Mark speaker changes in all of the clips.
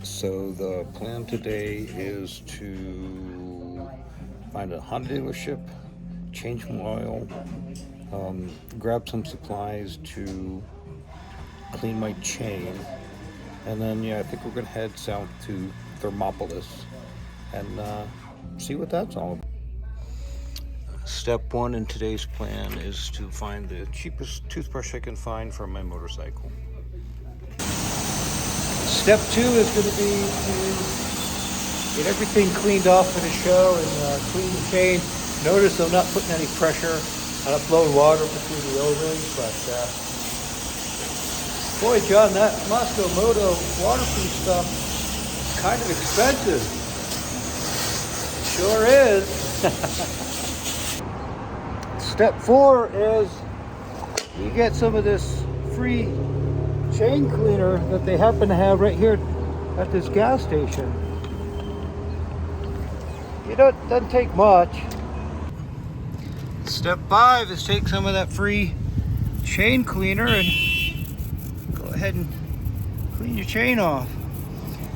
Speaker 1: So the plan today is to find a Honda dealership, change some oil, grab some supplies to clean my chain, and then I think we're gonna head south to Thermopolis and see what that's all about. Step one in today's plan is to find the cheapest toothbrush I can find for my motorcycle. Step two is going to be to get everything cleaned off for the show and clean the chain. Notice I'm not putting any pressure. I'm not blowing water between the O-rings, but boy, John, that Moscow Moto waterproof stuff is kind of expensive. It sure is. Step four is you get some of this free chain cleaner that they happen to have right here at this gas station. It doesn't take much. Step five is take some of that free chain cleaner and go ahead and clean your chain off.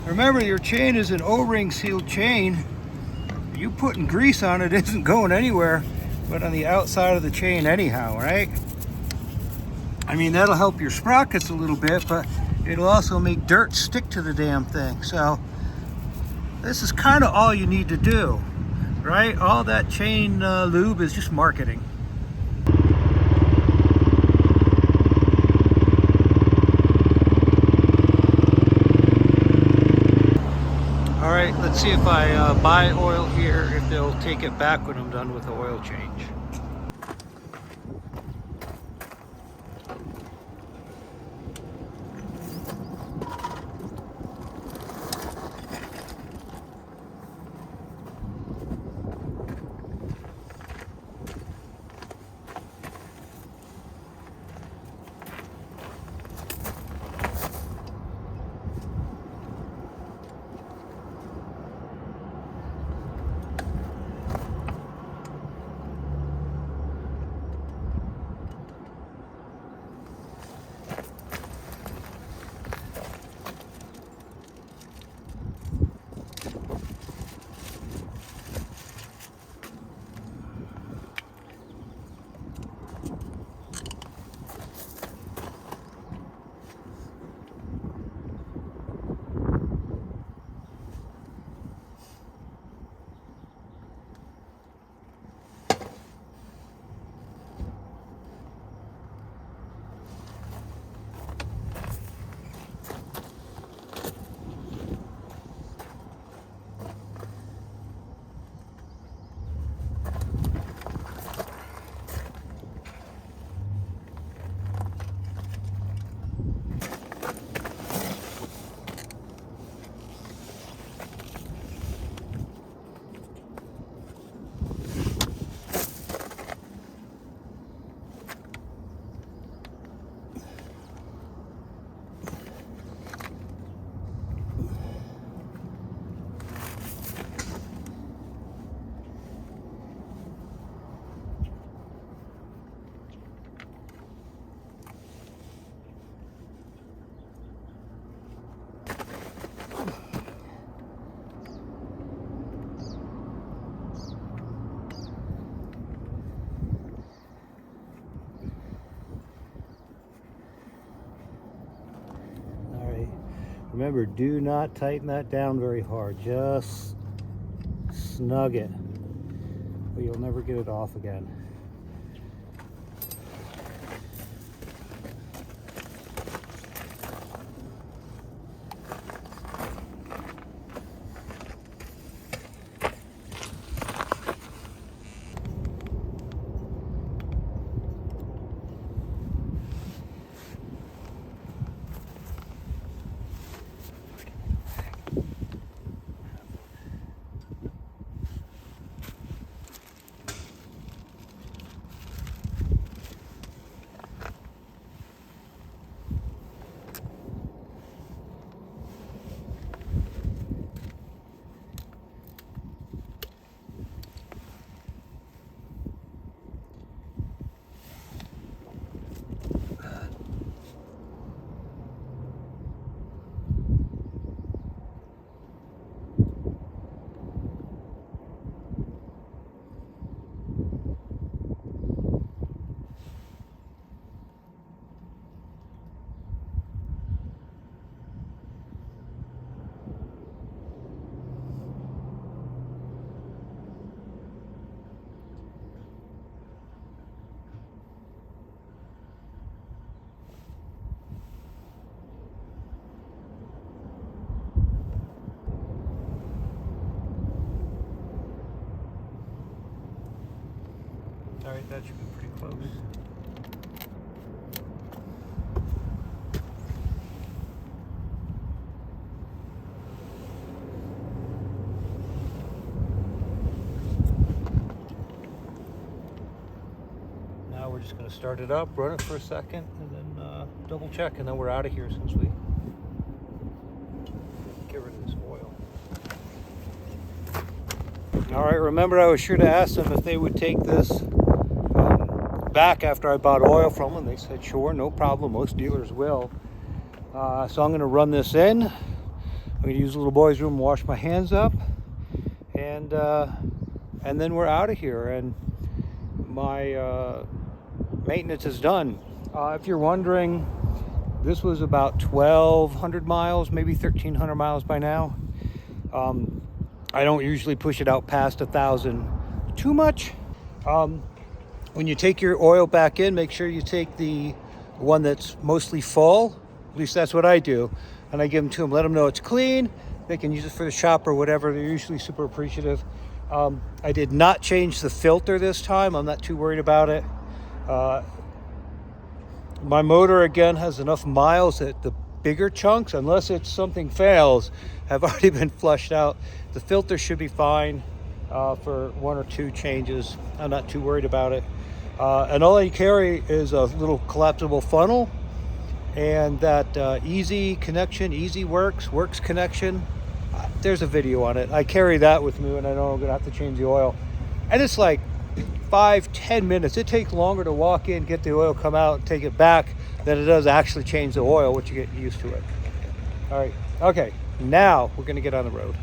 Speaker 1: Remember, your chain is an O-ring sealed chain. You putting grease on it isn't going anywhere but on the outside of the chain anyhow, right? I mean, that'll help your sprockets a little bit, but it'll also make dirt stick to the damn thing. So this is kind of all you need to do, right? All that chain lube is just marketing. All right, let's see if I buy oil here, if they'll take it back when I'm done with the oil change. Remember, do not tighten that down very hard. Just snug it, or you'll never get it off again. All right, that should be pretty close. Now we're just going to start it up, run it for a second, and then double check, and then we're out of here since we get rid of this oil. All right, remember I was sure to ask them if they would take this back after I bought oil from them. They said sure, no problem, most dealers will. So I'm going to run this in. I'm going to use the little boy's room, wash my hands up, and then we're out of here, and my maintenance is done. If you're wondering, this was about 1,200 miles, maybe 1,300 miles by now. I don't usually push it out past 1,000 too much. When you take your oil back in, make sure you take the one that's mostly full. At least that's what I do. And I give them to them, let them know it's clean. They can use it for the shop or whatever. They're usually super appreciative. I did not change the filter this time. I'm not too worried about it. My motor, again, has enough miles that the bigger chunks, unless it's something fails, have already been flushed out. The filter should be fine for 1 or 2 changes. I'm not too worried about it. And all I carry is a little collapsible funnel and that easy connection, easy works connection. There's a video on it. I carry that with me when I know I'm gonna have to change the oil. And it's like 5-10 minutes. It takes longer to walk in, get the oil, come out, and take it back than it does actually change the oil, once you get used to it. All right, okay, now we're gonna get on the road.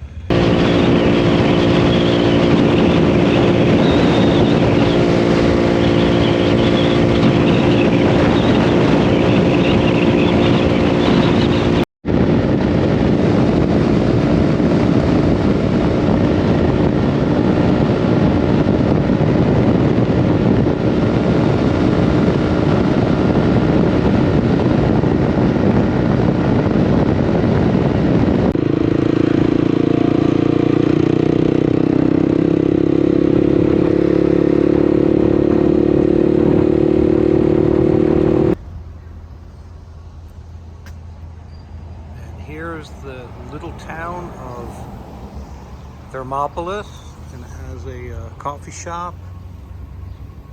Speaker 1: Here's the little town of Thermopolis, and it has a coffee shop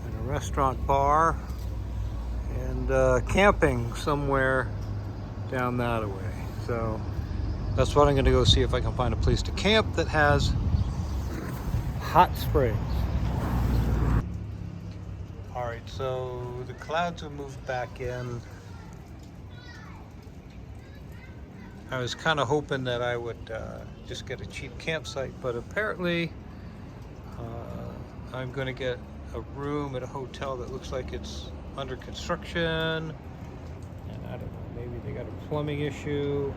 Speaker 1: and a restaurant bar and camping somewhere down that way. So that's what I'm going to go see, if I can find a place to camp that has hot springs. All right, so the clouds have moved back in. I was kind of hoping that I would just get a cheap campsite, but apparently I'm going to get a room at a hotel that looks like it's under construction, and I don't know, maybe they got a plumbing issue.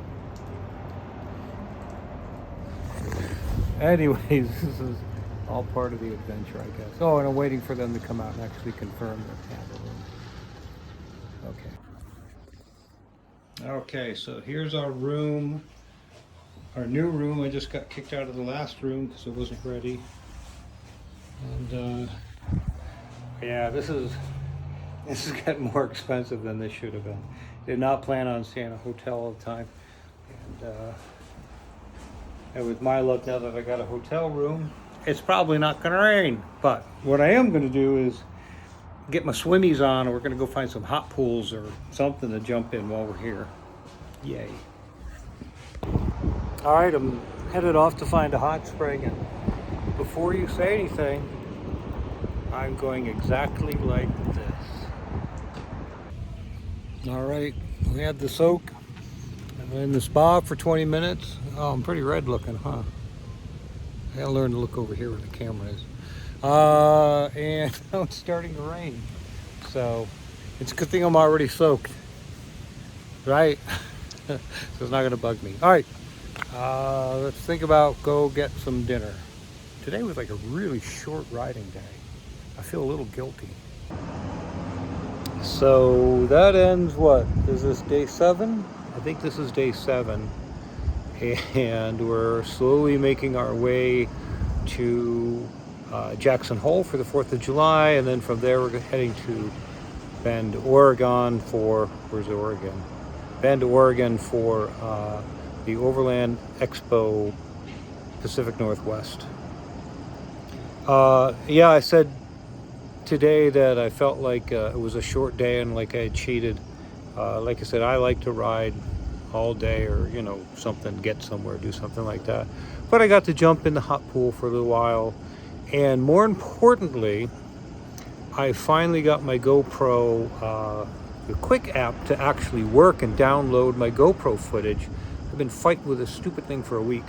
Speaker 1: Anyways, this is all part of the adventure, I guess. Oh, and I'm waiting for them to come out and actually confirm that they have a room. Okay. Okay, so here's our room, our new room. I just got kicked out of the last room because it wasn't ready. And yeah, this is getting more expensive than this should have been. Did not plan on staying in a hotel all the time. And with my luck, now that I got a hotel room, it's probably not gonna rain. But what I am gonna do is get my swimmies on, and we're gonna go find some hot pools or something to jump in while we're here. Yay. All right, I'm headed off to find a hot spring, and before you say anything, I'm going exactly like this. All right, we had the soak. I'm in the spa for 20 minutes. Oh, I'm pretty red looking, huh? I gotta learn to look over here where the camera is. And now it's starting to rain. So it's a good thing I'm already soaked, right? So it's not gonna bug me. All right, let's think about go get some dinner. Today was like a really short riding day. I feel a little guilty. So that ends, what, is this day 7? I think this is day 7. And we're slowly making our way to Jackson Hole for the 4th of July, and then from there we're heading to Bend, Oregon for, where's Oregon? Bend, Oregon for the Overland Expo Pacific Northwest. Yeah, I said today that I felt like it was a short day and like I had cheated. Like I said, I like to ride all day, or you know, something, get somewhere, do something like that. But I got to jump in the hot pool for a little while, and more importantly, I finally got my GoPro, the quick app, to actually work and download my GoPro footage. I've been fighting with this stupid thing for a week.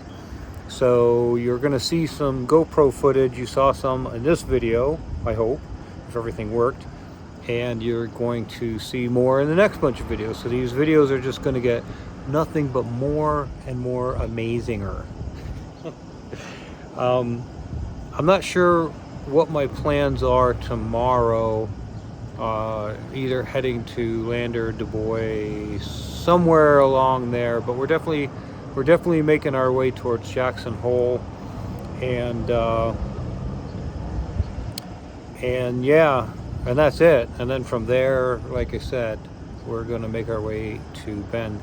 Speaker 1: So you're gonna see some GoPro footage. You saw some in this video, I hope, if everything worked. And you're going to see more in the next bunch of videos. So these videos are just gonna get nothing but more and more amazinger. I'm not sure what my plans are tomorrow. Either heading to Lander, Du Bois, somewhere along there, but we're definitely making our way towards Jackson Hole, and yeah, and that's it. And then from there, like I said, we're going to make our way to Bend.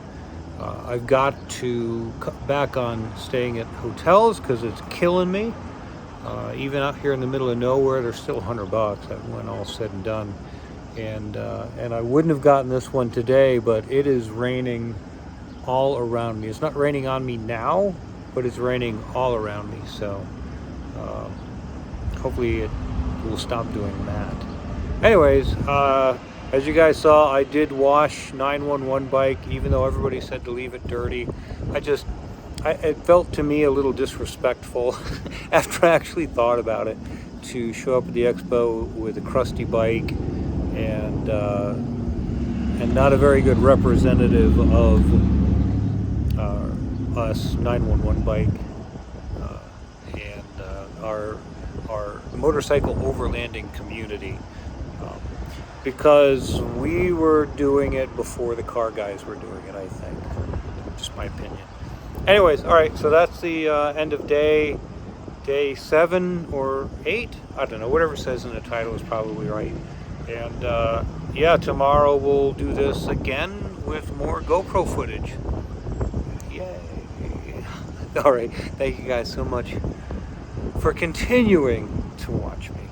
Speaker 1: I've got to cut back on staying at hotels because it's killing me. Even out here in the middle of nowhere, they're still $100 when all said and done. And I wouldn't have gotten this one today, but it is raining all around me. It's not raining on me now, but it's raining all around me. So hopefully it will stop doing that. Anyways, as you guys saw, I did wash 911 bike, even though everybody said to leave it dirty. It felt to me a little disrespectful after I actually thought about it, to show up at the expo with a crusty bike and not a very good representative of us 911 bike and our motorcycle overlanding community, because we were doing it before the car guys were doing it, I think. Just my opinion. Anyways, all right, so that's the end of day 7 or 8. I don't know, whatever it says in the title is probably right. And yeah, tomorrow we'll do this again with more GoPro footage. Yay. All right, thank you guys so much for continuing to watch me.